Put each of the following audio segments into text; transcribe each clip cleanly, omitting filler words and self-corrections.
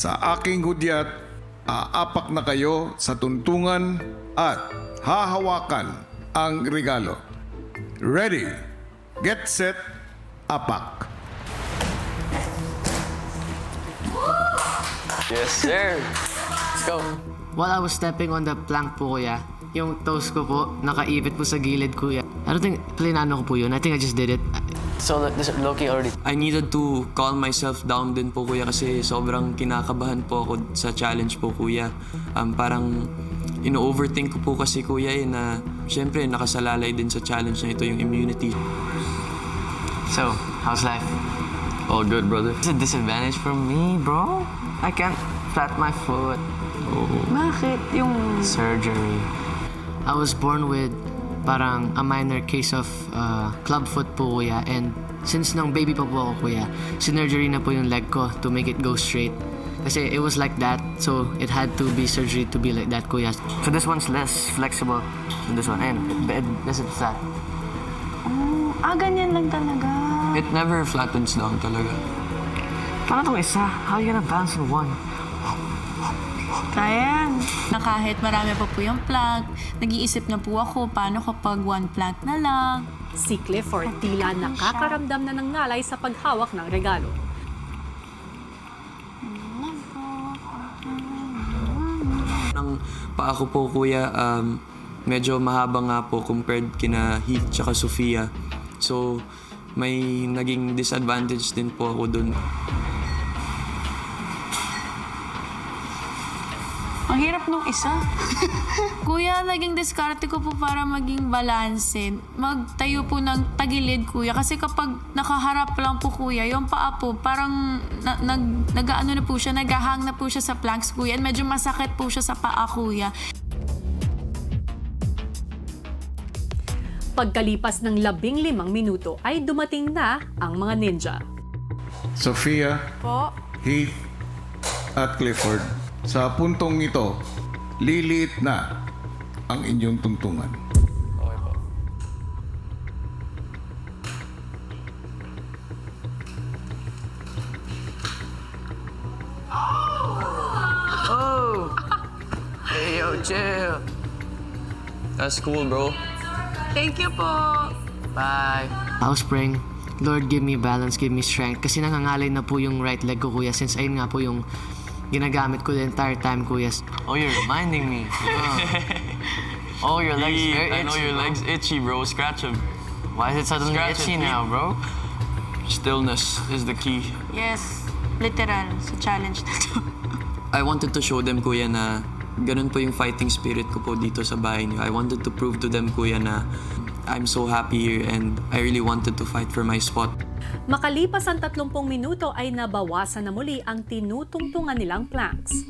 Sa aking hudyat, aapak na kayo sa tuntungan at hahawakan ang regalo. Ready, get set, apak. Yes, sir. Let's go. While I was stepping on the plank po, kuya, yung toes ko po, nakaipit po sa gilid, kuya. I don't think, plinano ko po yun. I think I just did it. So, Loki already. I needed to calm myself down din po, kuya, kasi sobrang kinakabahan po ako sa challenge po, kuya. Parang ino-overthink ko po kasi, kuya, na syempre nakasalalay din sa challenge na ito yung immunity. So, how's life? All good, brother. It's a disadvantage for me, bro. I can't flat my foot. Bakit? Yung Surgery. I was born with parang a minor case of clubfoot po, kuya. And since nung baby pa po ako, kuya, sinurgery na po yung leg ko to make it go straight. Kasi it was like that, so it had to be surgery to be like that, kuya. So this one's less flexible than this one. And this is flat. ganyan lang talaga. It never flattens down talaga. Paano itong isa? How are you gonna balance on one? Kaya yan. Na kahit marami pa po yung plank, nag-iisip na po ako paano kapag one plank na lang. Si Clifford tila nakakaramdam na ng ngalay sa paghawak ng regalo. Ang paa ko po, kuya, medyo mahaba nga po compared kina Heath tsaka Sofia. So, may naging disadvantage din po ako dun. Ang hirap nung isa. Kuya, naging diskarte ko po para maging balanse. Magtayo po ng tagilid, kuya. Kasi kapag nakaharap lang po, kuya, yung paa po, parang nag-ano na po siya, naghahang na po siya sa planks, kuya. And medyo masakit po siya sa paa, kuya. Pagkalipas ng 15 minuto ay dumating na ang mga ninja. Sophia, Po. Heath, at Clifford. Sa puntong ito, liliit na ang inyong tungtungan. Okay po. Hey, yo, chill. That's cool, bro. Thank you po. Bye. I was praying, Lord, give me balance, give me strength. Kasi nangangalay na po yung right leg ko, kuya, since ayun nga po yung ginagamit ko the entire time, kuya. Oh, you're reminding me. Oh, your legs very itchy. I know your legs itchy, bro. Scratch them. Why is it suddenly Scratch itchy it, now, bro? Stillness is the key. Yes, literal, sa challenge na to. I wanted to show them, kuya, na ganun po yung fighting spirit ko po dito sa bahay niyo. I wanted to prove to them, kuya, na I'm so happy here and I really wanted to fight for my spot. Makalipas ang 30 minuto ay nabawasan na muli ang tinutungtungan nilang planks.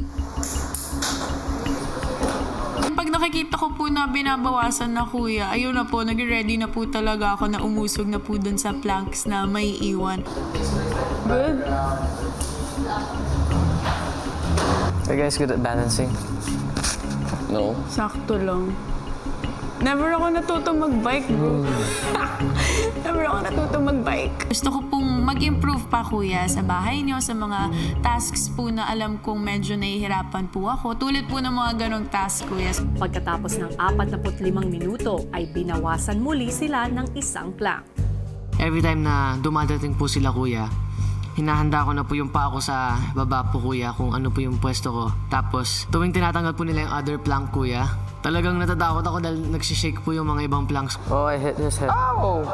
Pag nakikita ko po na binabawasan na, kuya, ayun na po, nag-ready na po talaga ako na umusog na po dun sa planks na may iwan. Good. Are you guys good at balancing? No. Sakto lang. Never ako natutong mag-bike, bro. Never ako natutong mag-bike. Gusto ko pong mag-improve pa, kuya, sa bahay niyo, sa mga tasks po na alam kong medyo nahihirapan po ako. Tulad po ng mga ganong task, kuya. Pagkatapos ng 45 minuto ay binawasan muli sila ng isang plank. Every time na dumadating po sila, kuya, hinahanda ko na po yung paa ko sa baba po, kuya, kung ano po yung pwesto ko. Tapos, tuwing tinatanggal po nila yung other plank, kuya, talagang natatakot ako dahil nagsishake po yung mga ibang planks. Oh, I hit his head. Ow!